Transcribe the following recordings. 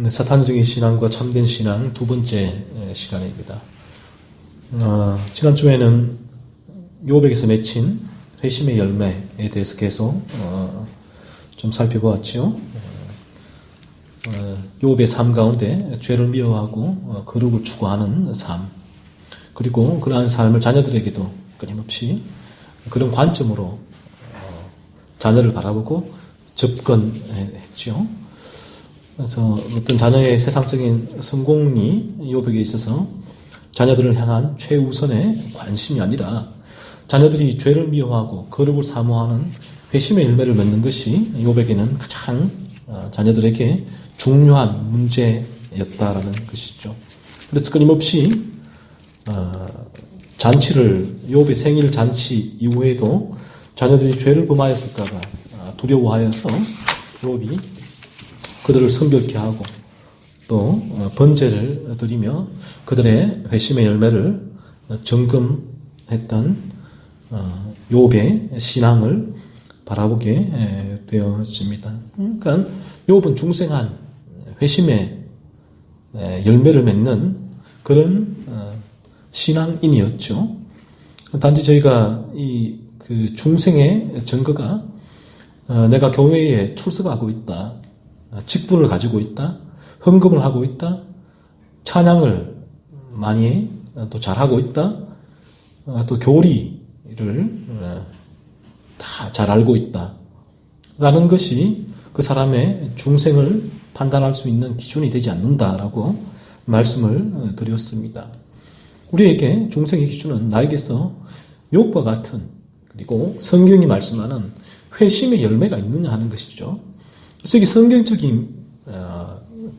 사탄적인 신앙과 참된 신앙 두 번째 시간입니다. 지난주에는 욥에게서 맺힌 회심의 열매에 대해서 계속 좀 살펴보았죠. 욥의 삶 가운데 죄를 미워하고 거룩을 추구하는 삶, 그리고 그러한 삶을 자녀들에게도 끊임없이 그런 관점으로 자녀를 바라보고 접근했죠. 그래서 어떤 자녀의 세상적인 성공이 욥에게 있어서 자녀들을 향한 최우선의 관심이 아니라 자녀들이 죄를 미워하고 거룩을 사모하는 회심의 열매를 맺는 것이 욥에게는 가장 자녀들에게 중요한 문제였다라는 것이죠. 그래서 끊임없이 잔치를, 욥의 생일 잔치 이후에도 자녀들이 죄를 범하였을까봐 두려워하여서 욥이 그들을 선별케 하고 또 번제를 드리며 그들의 회심의 열매를 점검했던 욥의 신앙을 바라보게 되어집니다. 그러니까 욥은 중생한 회심의 열매를 맺는 그런 신앙인이었죠. 단지 저희가 그 중생의 증거가 내가 교회에 출석하고 있다, 직분을 가지고 있다, 헌금을 하고 있다, 찬양을 많이 또 잘하고 있다, 또 교리를 다 잘 알고 있다 라는 것이 그 사람의 중생을 판단할 수 있는 기준이 되지 않는다라고 말씀을 드렸습니다. 우리에게 중생의 기준은 나에게서 욥과 같은, 그리고 성경이 말씀하는 회심의 열매가 있느냐 하는 것이죠. 그래서 이게 성경적인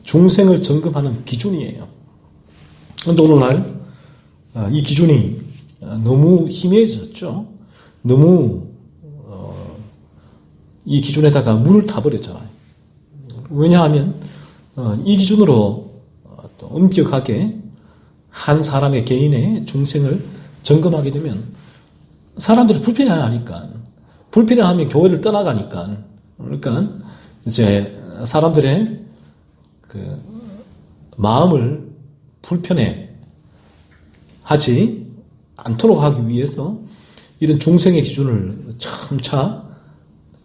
중생을 점검하는 기준이에요. 그런데 오늘날 이 기준이 너무 희미해졌죠. 너무 이 기준에다가 물을 타버렸잖아요. 왜냐하면 이 기준으로 또 엄격하게 한 사람의 개인의 중생을 점검하게 되면 사람들이 불편해하니까, 불편해하면 교회를 떠나가니까, 그러니까 이제 사람들의 그 마음을 불편해 하지 않도록 하기 위해서 이런 중생의 기준을 점차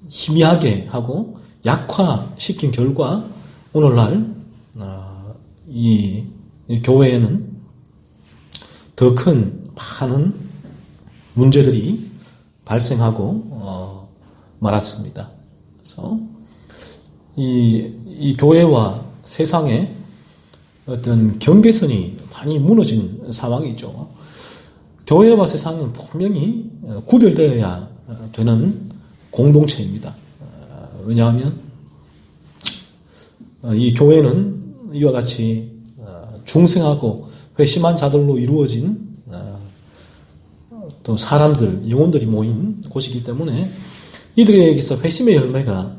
희미하게 하고 약화시킨 결과 오늘날 이 교회에는 더 큰 많은 문제들이 발생하고 말았습니다. 그래서 이 교회와 세상의 어떤 경계선이 많이 무너진 상황이죠. 교회와 세상은 분명히 구별되어야 되는 공동체입니다. 왜냐하면 이 교회는 이와 같이 중생하고 회심한 자들로 이루어진 또 사람들, 영혼들이 모인 곳이기 때문에 이들에게서 회심의 열매가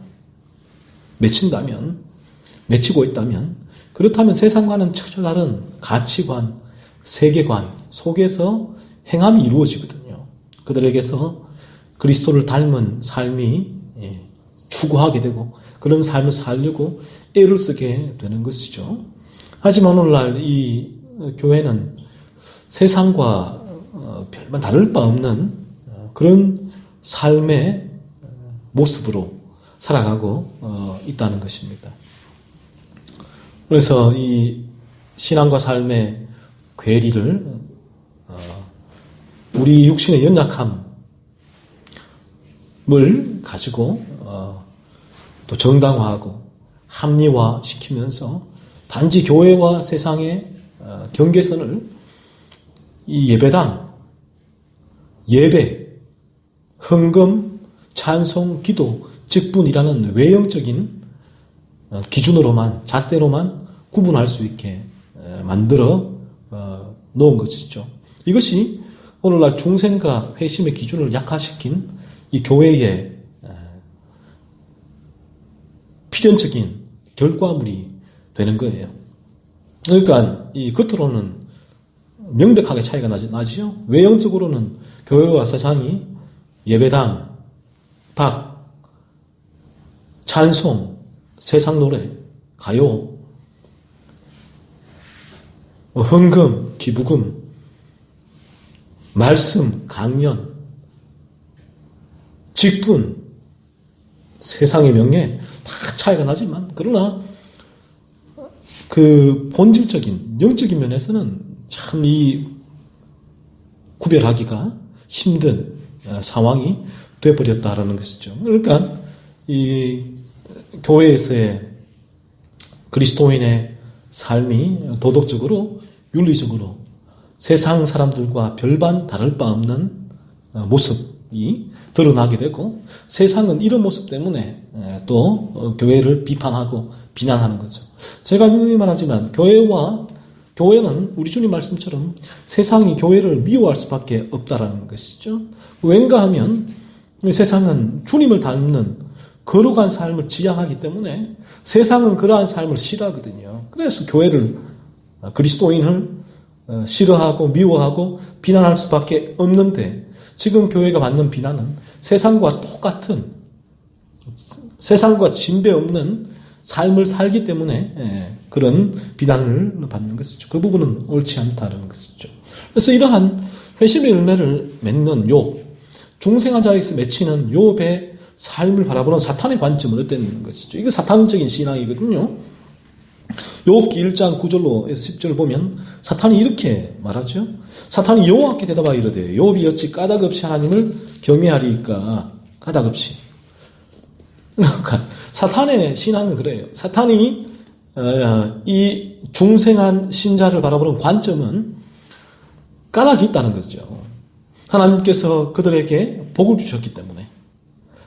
맺히고 있다면, 그렇다면 세상과는 전혀 다른 가치관, 세계관 속에서 행함이 이루어지거든요. 그들에게서 그리스도를 닮은 삶이 추구하게 되고 그런 삶을 살려고 애를 쓰게 되는 것이죠. 하지만 오늘날 이 교회는 세상과 별반 다를 바 없는 그런 삶의 모습으로 살아가고 있다는 것입니다. 그래서 이 신앙과 삶의 괴리를 우리 육신의 연약함을 가지고 또 정당화하고 합리화시키면서 단지 교회와 세상의 경계선을 이 예배당, 예배, 헌금, 찬송, 기도, 직분이라는 외형적인 기준으로만, 잣대로만 구분할 수 있게 만들어 놓은 것이죠. 이것이 오늘날 중생과 회심의 기준을 약화시킨 이 교회의 필연적인 결과물이 되는 거예요. 그러니까 이 겉으로는 명백하게 차이가 나지요. 외형적으로는 교회와 세상이 예배당, 박, 찬송, 세상 노래, 가요, 헌금, 기부금, 말씀, 강연, 직분, 세상의 명예 다 차이가 나지만 그러나 그 본질적인 영적인 면에서는 참 이 구별하기가 힘든 상황이 되어버렸다라는 것이죠. 그러니까 이 교회에서의 그리스도인의 삶이 도덕적으로 윤리적으로 세상 사람들과 별반 다를 바 없는 모습이 드러나게 되고 세상은 이런 모습 때문에 또 교회를 비판하고 비난하는 거죠. 제가 누누이 말하지만 교회는 우리 주님 말씀처럼 세상이 교회를 미워할 수밖에 없다라는 것이죠. 왠가 하면 세상은 주님을 닮는 거룩한 삶을 지향하기 때문에 세상은 그러한 삶을 싫어하거든요. 그래서 교회를, 그리스도인을 싫어하고 미워하고 비난할 수밖에 없는데 지금 교회가 받는 비난은 세상과 똑같은, 세상과 진배 없는 삶을 살기 때문에 그런 비난을 받는 것이죠. 그 부분은 옳지 않다는 것이죠. 그래서 이러한 회심의 열매를 맺는 욥, 중생한 자에서 맺히는 욥의 삶을 바라보는 사탄의 관점은 어땠는 것이죠. 이게 사탄적인 신앙이거든요. 욥기 1장 9절로 10절을 보면 사탄이 이렇게 말하죠. 사탄이 여호와께 대답하여 이르되 욥이 어찌 까닭없이 하나님을 경외하리이까. 까닭없이. 그러니까 사탄의 신앙은 그래요. 사탄이 이 중생한 신자를 바라보는 관점은 까닭이 있다는 거죠. 하나님께서 그들에게 복을 주셨기 때문에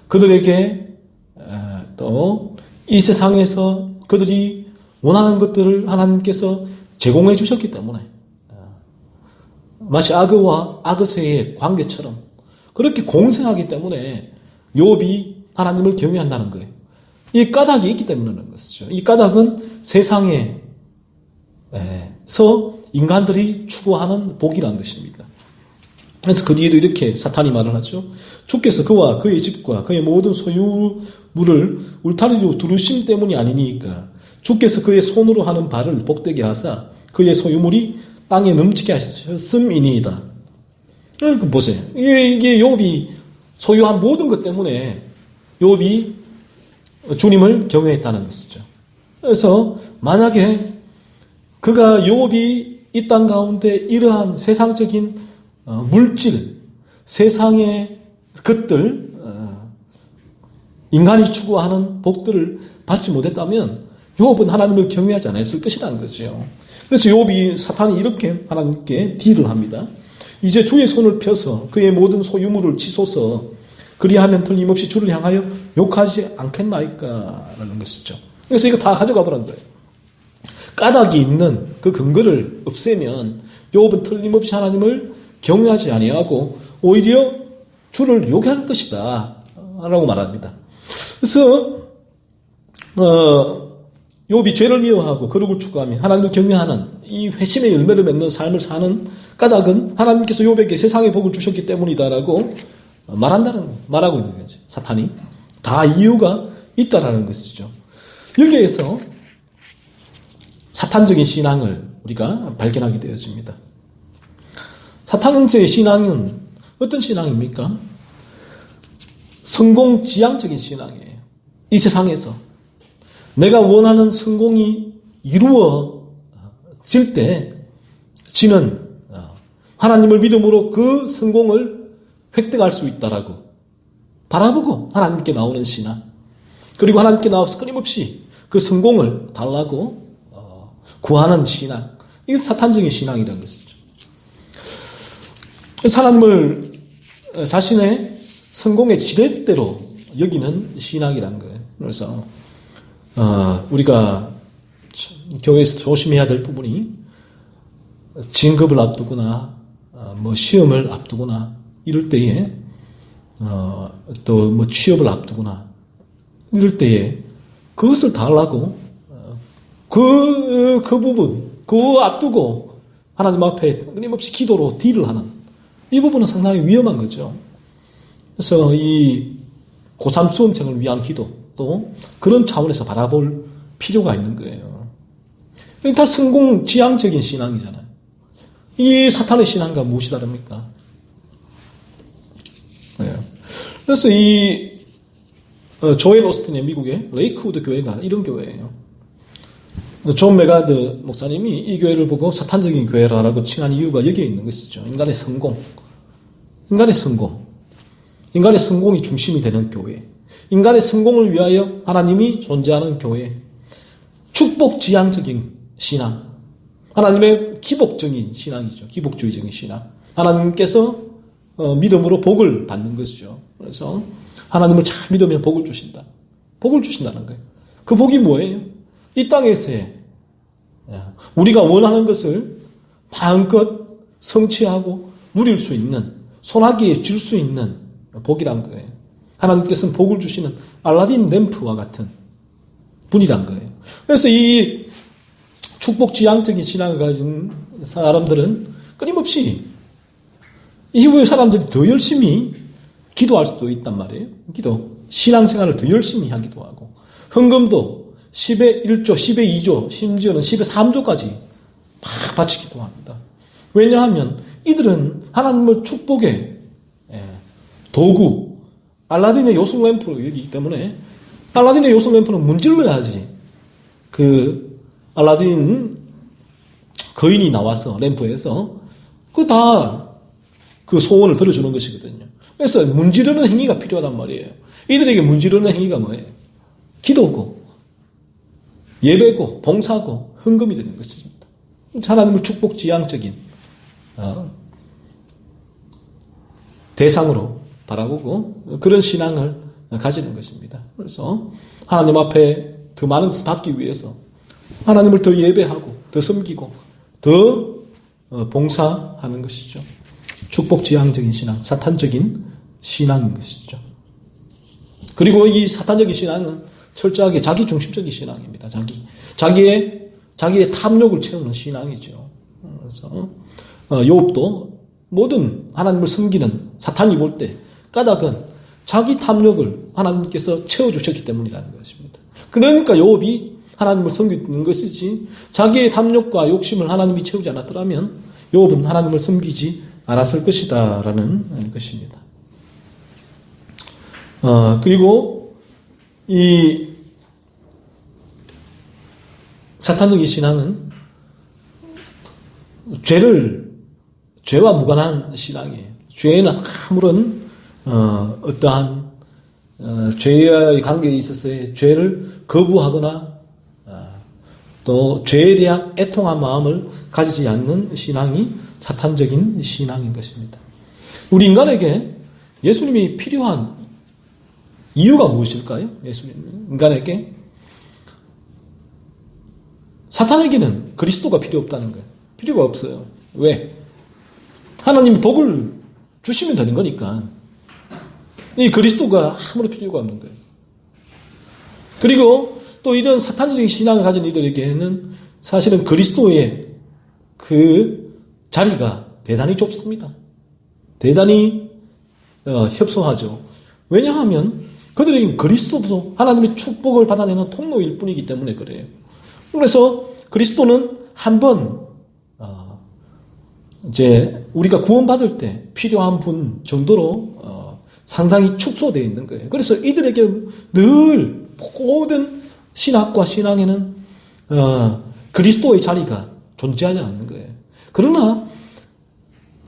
그들에게 또 이 세상에서 그들이 원하는 것들을 하나님께서 제공해 주셨기 때문에 마치 아그와 아그새의 관계처럼 그렇게 공생하기 때문에 욥이 하나님을 경외한다는 거예요. 이 까닭이 있기 때문이라는 것이죠. 이 까닭은 세상에서 인간들이 추구하는 복이라는 것입니다. 그래서 그 뒤에도 이렇게 사탄이 말을 하죠. 주께서 그와 그의 집과 그의 모든 소유물을 울타리로 두르심 때문이 아니니까 주께서 그의 손으로 하는 바를 복되게 하사 그의 소유물이 땅에 넘치게 하셨음이니이다. 그러니까 보세요. 이게 욥이 소유한 모든 것 때문에 욥이 주님을 경외했다는 것이죠. 그래서 만약에 그가 욥이 이 땅 가운데 이러한 세상적인 물질, 세상의 것들, 인간이 추구하는 복들을 받지 못했다면 욥은 하나님을 경외하지 않았을 것이라는 거죠. 그래서 욥이 사탄이 이렇게 하나님께 딜을 합니다. 이제 주의 손을 펴서 그의 모든 소유물을 치소서 그리하면 틀림없이 주를 향하여 욕하지 않겠나이까 라는 것이죠. 그래서 이거 다 가져가 보라는 거예요. 까닭이 있는 그 근거를 없애면 욥은 틀림없이 하나님을 경외하지 아니하고 오히려 주를 욕할 것이다 라고 말합니다. 그래서 욥이 죄를 미워하고 거룩을 추구하며 하나님을 경외하는 이 회심의 열매를 맺는 삶을 사는 까닭은 하나님께서 욥에게 세상의 복을 주셨기 때문이다라고 말하고 있는 거죠. 사탄이 다 이유가 있다라는 것이죠. 여기에서 사탄적인 신앙을 우리가 발견하게 되어집니다. 사탄의 신앙은 어떤 신앙입니까? 성공지향적인 신앙이에요. 이 세상에서 내가 원하는 성공이 이루어질 때 지는 하나님을 믿음으로 그 성공을 획득할 수 있다라고 바라보고 하나님께 나오는 신앙, 그리고 하나님께 나와서 끊임없이 그 성공을 달라고 구하는 신앙, 이게 사탄적인 신앙이라는 것이죠. 하나님을 자신의 성공의 지렛대로 여기는 신앙이라는 거예요. 그래서 우리가 교회에서 조심해야 될 부분이 진급을 앞두거나 뭐 시험을 앞두거나 이럴 때에 또 뭐 취업을 앞두거나 이럴 때에 그것을 다 하려고 그 부분 앞두고 하나님 앞에 끊임없이 기도로 딜을 하는 이 부분은 상당히 위험한 거죠. 그래서 이 고3 수험생을 위한 기도 또 그런 차원에서 바라볼 필요가 있는 거예요. 다 성공 지향적인 신앙이잖아요. 이 사탄의 신앙과 무엇이 다릅니까? 네. 그래서 이 조엘 오스틴의 미국의 레이크우드 교회가 이런 교회예요. 존 메가드 목사님이 이 교회를 보고 사탄적인 교회라고 칭한 이유가 여기에 있는 것이죠. 인간의 성공. 인간의 성공. 인간의 성공이 중심이 되는 교회. 인간의 성공을 위하여 하나님이 존재하는 교회. 축복지향적인 신앙. 하나님의 기복적인 신앙이죠. 기복주의적인 신앙. 하나님께서 믿음으로 복을 받는 것이죠. 그래서 하나님을 잘 믿으면 복을 주신다. 복을 주신다는 거예요. 그 복이 뭐예요? 이 땅에서의 우리가 원하는 것을 마음껏 성취하고 누릴 수 있는, 손아귀에 쥘 수 있는 복이란 거예요. 하나님께서는 복을 주시는 알라딘 램프와 같은 분이란 거예요. 그래서 이 축복지향적인 신앙을 가진 사람들은 끊임없이 이후에 사람들이 더 열심히 기도할 수도 있단 말이에요. 신앙생활을 더 열심히 하기도 하고, 헌금도 10의 1조, 10의 2조, 심지어는 10의 3조까지 막 바치기도 합니다. 왜냐하면 이들은 하나님을 축복의 도구, 알라딘의 요술 램프로 여기기 때문에 알라딘의 요술 램프는 문질러야지 그 알라딘 거인이 나와서 램프에서 그 소원을 들어주는 것이거든요. 그래서 문지르는 행위가 필요하단 말이에요. 이들에게 문지르는 행위가 뭐예요? 기도고, 예배고, 봉사고, 헌금이 되는 것입니다. 하나님을 축복지향적인 대상으로 바라보고 그런 신앙을 가지는 것입니다. 그래서 하나님 앞에 더 많은 것을 받기 위해서 하나님을 더 예배하고 더 섬기고 더 봉사하는 것이죠. 축복지향적인 신앙, 사탄적인 신앙인 것이죠. 그리고 이 사탄적인 신앙은 철저하게 자기중심적인 신앙입니다. 자기의 탐욕을 채우는 신앙이죠. 그래서 욥도 모든 하나님을 섬기는 사탄이 볼 때 까닭은 자기 탐욕을 하나님께서 채워주셨기 때문이라는 것입니다. 그러니까 욥이 하나님을 섬기는 것이지 자기의 탐욕과 욕심을 하나님이 채우지 않았더라면 욥은 하나님을 섬기지 않았을 것이다 라는 것입니다. 그리고 이 사탄적인 신앙은 죄와 무관한 신앙이에요. 죄에는 아무런 어떠한 죄와의 관계에 있어서의 죄를 거부하거나 또 죄에 대한 애통한 마음을 가지지 않는 신앙이 사탄적인 신앙인 것입니다. 우리 인간에게 예수님이 필요한 이유가 무엇일까요? 인간에게 사탄에게는 그리스도가 필요 없다는 거예요. 필요가 없어요. 왜? 하나님이 복을 주시면 되는 거니까. 이 그리스도가 아무런 필요가 없는 거예요. 그리고 또 이런 사탄적인 신앙을 가진 이들에게는 사실은 그리스도의 그 자리가 대단히 좁습니다. 대단히 협소하죠. 왜냐하면 그들에게 그리스도도 하나님의 축복을 받아내는 통로일 뿐이기 때문에 그래요. 그래서 그리스도는 한번 이제 우리가 구원받을 때 필요한 분 정도로 상당히 축소되어 있는 거예요. 그래서 이들에게 늘 모든 신학과 신앙에는 그리스도의 자리가 존재하지 않는 거예요. 그러나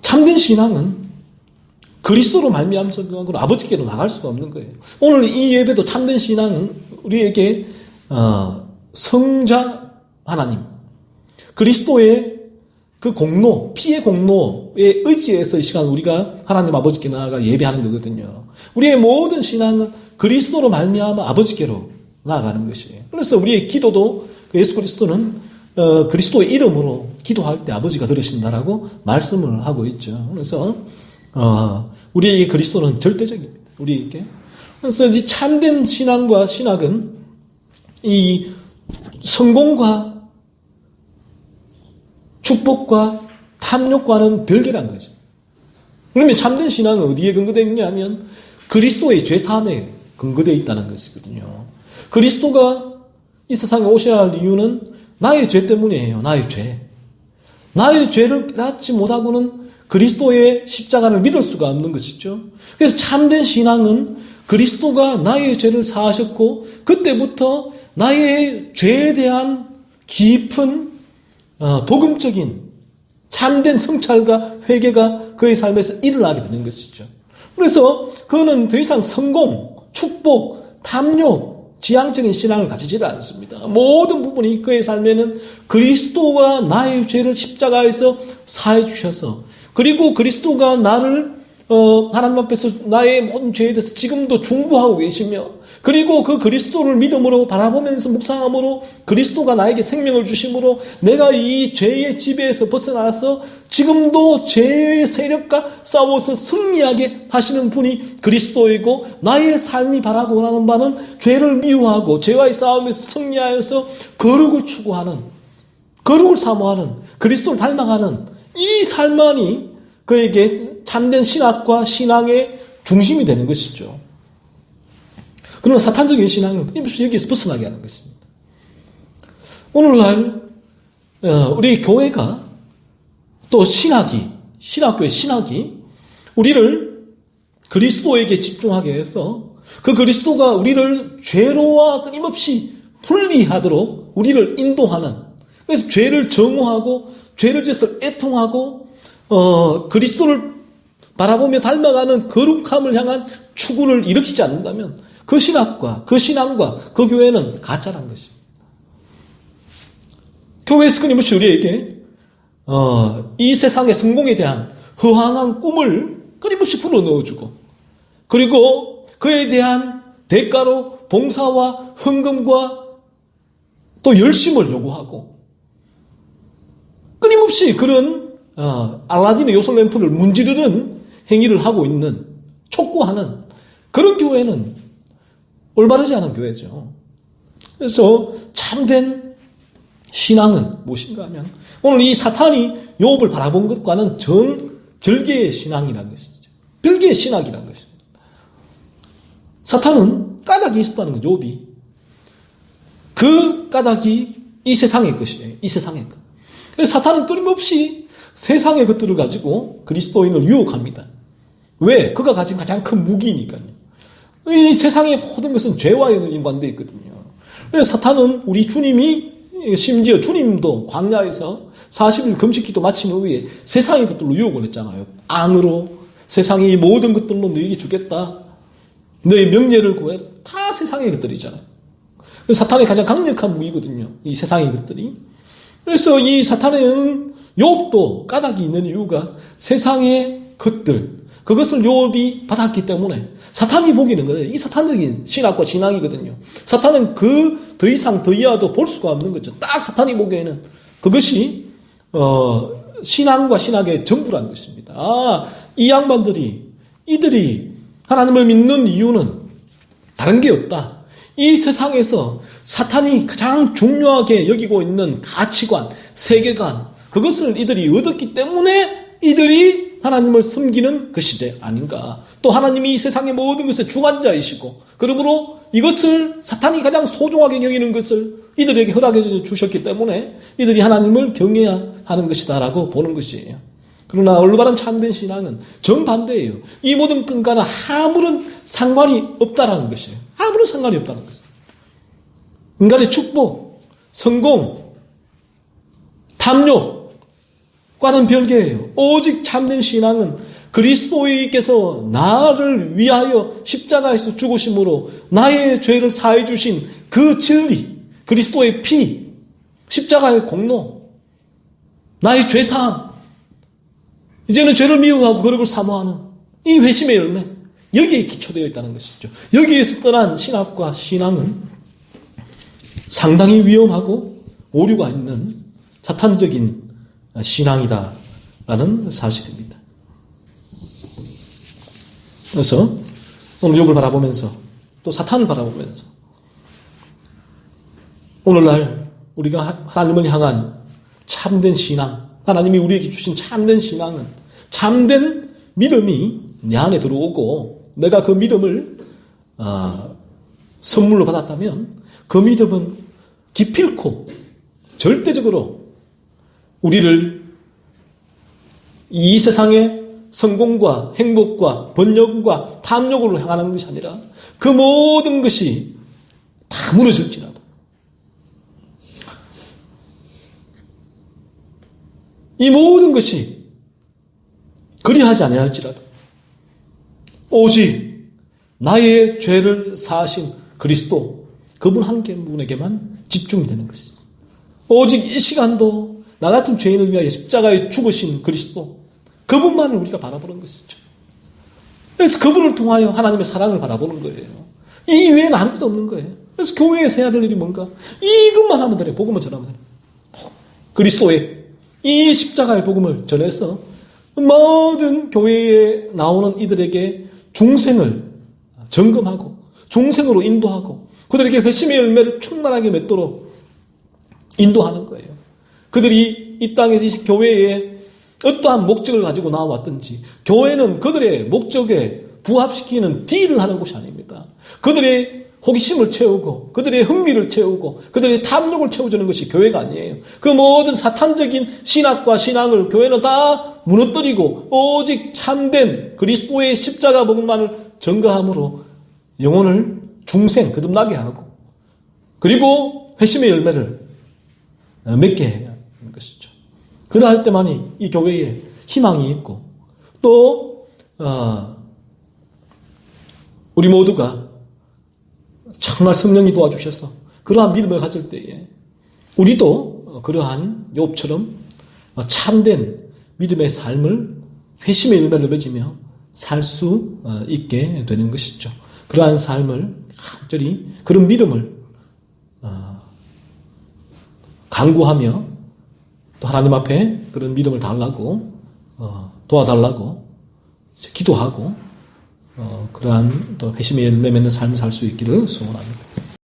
참된 신앙은 그리스도로 말미암아서 아버지께로 나갈 수가 없는 거예요. 오늘 이 예배도 참된 신앙은 우리에게 성자 하나님, 그리스도의 그 공로, 피의 공로에 의지해서 이 시간 우리가 하나님 아버지께 나아가 예배하는 거거든요. 우리의 모든 신앙은 그리스도로 말미암아 아버지께로 나아가는 것이에요. 그래서 우리의 기도도 예수 그리스도는 그리스도의 이름으로 기도할 때 아버지가 들으신다라고 말씀을 하고 있죠. 그래서 우리에게 그리스도는 절대적입니다. 우리에게. 그래서 이 참된 신앙과 신학은 이 성공과 축복과 탐욕과는 별개란 거죠. 그러면 참된 신앙은 어디에 근거되어 있냐면 그리스도의 죄사함에 근거되어 있다는 것이거든요. 그리스도가 이 세상에 오셔야 할 이유는 나의 죄 때문이에요. 나의 죄. 나의 죄를 깨닫지 못하고는 그리스도의 십자가를 믿을 수가 없는 것이죠. 그래서 참된 신앙은 그리스도가 나의 죄를 사하셨고 그때부터 나의 죄에 대한 깊은 복음적인 참된 성찰과 회개가 그의 삶에서 일어나게 되는 것이죠. 그래서 그는 더 이상 성공, 축복, 탐욕, 지향적인 신앙을 가지지를 않습니다. 모든 부분이 그의 삶에는 그리스도가 나의 죄를 십자가에서 사해 주셔서 그리고 그리스도가 나를 하나님 앞에서 나의 모든 죄에 대해서 지금도 중보하고 계시며 그리고 그 그리스도를 믿음으로 바라보면서 묵상함으로 그리스도가 나에게 생명을 주심으로 내가 이 죄의 지배에서 벗어나서 지금도 죄의 세력과 싸워서 승리하게 하시는 분이 그리스도이고 나의 삶이 바라고 원하는 바는 죄를 미워하고 죄와의 싸움에서 승리하여서 거룩을 추구하는 거룩을 사모하는 그리스도를 닮아가는 이 삶만이 그에게 참된 신학과 신앙의 중심이 되는 것이죠. 그러나 사탄적인 신앙은 끊임없이 여기에서 벗어나게 하는 것입니다. 오늘날 우리 교회가 또 신학교의 신학이 우리를 그리스도에게 집중하게 해서 그 그리스도가 우리를 죄로와 끊임없이 분리하도록 우리를 인도하는 그래서 죄를 정오하고 죄를 지어서 애통하고 그리스도를 바라보며 닮아가는 거룩함을 향한 추구를 일으키지 않는다면 그 신학과 그 신앙과 그 교회는 가짜란 것입니다. 교회에서 끊임없이 우리에게 이 세상의 성공에 대한 허황한 꿈을 끊임없이 불어넣어주고 그리고 그에 대한 대가로 봉사와 헌금과 또 열심을 요구하고 끊임없이 그런 알라딘의 요소 램프를 문지르는 행위를 하고 있는 촉구하는 그런 교회는 올바르지 않은 교회죠. 그래서 참된 신앙은 무엇인가 하면 오늘 이 사탄이 욥을 바라본 것과는 별개의 신앙이라는 것이죠. 별개의 신학이라는 것입니다. 사탄은 까닭이 있었다는 거죠. 욥이. 그 까닭이 이 세상의 것이에요. 이 세상의 것. 그래서 사탄은 끊임없이 세상의 것들을 가지고 그리스도인을 유혹합니다. 왜? 그가 가진 가장 큰 무기니까요. 이 세상의 모든 것은 죄와 연관되어 있거든요. 그래서 사탄은 우리 주님이 심지어 주님도 광야에서 40일 금식기도 마친 후에 세상의 것들로 유혹을 했잖아요. 앙으로 세상의 모든 것들로 너에게 주겠다. 너의 명예를 구해. 다 세상의 것들이잖아요. 사탄의 가장 강력한 무기거든요. 이 세상의 것들이. 그래서 이 사탄은 욥도 까닭이 있는 이유가 세상의 것들 그것을 욥이 받았기 때문에 사탄이 보기는 거예요. 이 사탄적인 신학과 신앙이거든요. 사탄은 그 더 이상 더 이하도 볼 수가 없는 거죠. 딱 사탄이 보기에는 그것이 신앙과 신학의 전부라는 것입니다. 이 양반들이 이들이 하나님을 믿는 이유는 다른 게 없다. 이 세상에서 사탄이 가장 중요하게 여기고 있는 가치관, 세계관 그것을 이들이 얻었기 때문에 이들이 하나님을 섬기는 것이지 아닌가. 또 하나님이 이 세상의 모든 것의 주관자이시고 그러므로 이것을 사탄이 가장 소중하게 여기는 것을 이들에게 허락해 주셨기 때문에 이들이 하나님을 경외해야 하는 것이다 라고 보는 것이에요. 그러나 올바른 참된 신앙은 정반대예요. 이 모든 것과는 아무런 상관이 없다라는 것이에요. 아무런 상관이 없다는 것이에요. 인간의 축복, 성공, 탐욕과는 별개예요. 오직 참된 신앙은 그리스도께서 나를 위하여 십자가에서 죽으심으로 나의 죄를 사해 주신 그 진리, 그리스도의 피, 십자가의 공로, 나의 죄사함, 이제는 죄를 미워하고 거룩을 사모하는 이 회심의 열매, 여기에 기초되어 있다는 것이죠. 여기에서 떠난 신학과 신앙은 상당히 위험하고 오류가 있는 사탄적인 신앙이다라는 사실입니다. 그래서 오늘 욥을 바라보면서 또 사탄을 바라보면서 오늘날 우리가 하나님을 향한 참된 신앙, 하나님이 우리에게 주신 참된 신앙은 참된 믿음이 내 안에 들어오고 내가 그 믿음을 선물로 받았다면 그 믿음은 기필코 절대적으로 우리를 이 세상의 성공과 행복과 번영과 탐욕으로 향하는 것이 아니라 그 모든 것이 다 무너질지라도 이 모든 것이 그리하지 아니할지라도 오직 나의 죄를 사하신 그리스도 그분 한 분에게만 집중이 되는 것이죠. 오직 이 시간도 나 같은 죄인을 위하여 십자가에 죽으신 그리스도 그분만을 우리가 바라보는 것이죠. 그래서 그분을 통하여 하나님의 사랑을 바라보는 거예요. 이 외에는 아무것도 없는 거예요. 그래서 교회에서 해야 될 일이 뭔가? 이것만 하면 되네. 복음을 전하면 되네. 그리스도의 이 십자가의 복음을 전해서 모든 교회에 나오는 이들에게 중생을 점검하고 중생으로 인도하고 그들에게 회심의 열매를 충만하게 맺도록 인도하는 거예요. 그들이 이 땅에서 이 교회에 어떠한 목적을 가지고 나와왔든지 교회는 그들의 목적에 부합시키는 딜을 하는 곳이 아닙니다. 그들의 호기심을 채우고 그들의 흥미를 채우고 그들의 탐욕을 채워주는 것이 교회가 아니에요. 그 모든 사탄적인 신학과 신앙을 교회는 다 무너뜨리고 오직 참된 그리스도의 십자가 복음만을 전가함으로 영혼을 중생 거듭나게 하고 그리고 회심의 열매를 맺게 해야 하는 것이죠. 그러할 때만이 이 교회에 희망이 있고 또 우리 모두가 정말 성령이 도와주셔서 그러한 믿음을 가질 때에 우리도 그러한 욥처럼 참된 믿음의 삶을 회심의 열매를 맺으며 살 수 있게 되는 것이죠. 그러한 삶을 간절히 그런 믿음을 간구하며 또 하나님 앞에 그런 믿음을 달라고 도와달라고 기도하고 그러한 또 회심의 열매 맺는 삶을 살 수 있기를 소원합니다.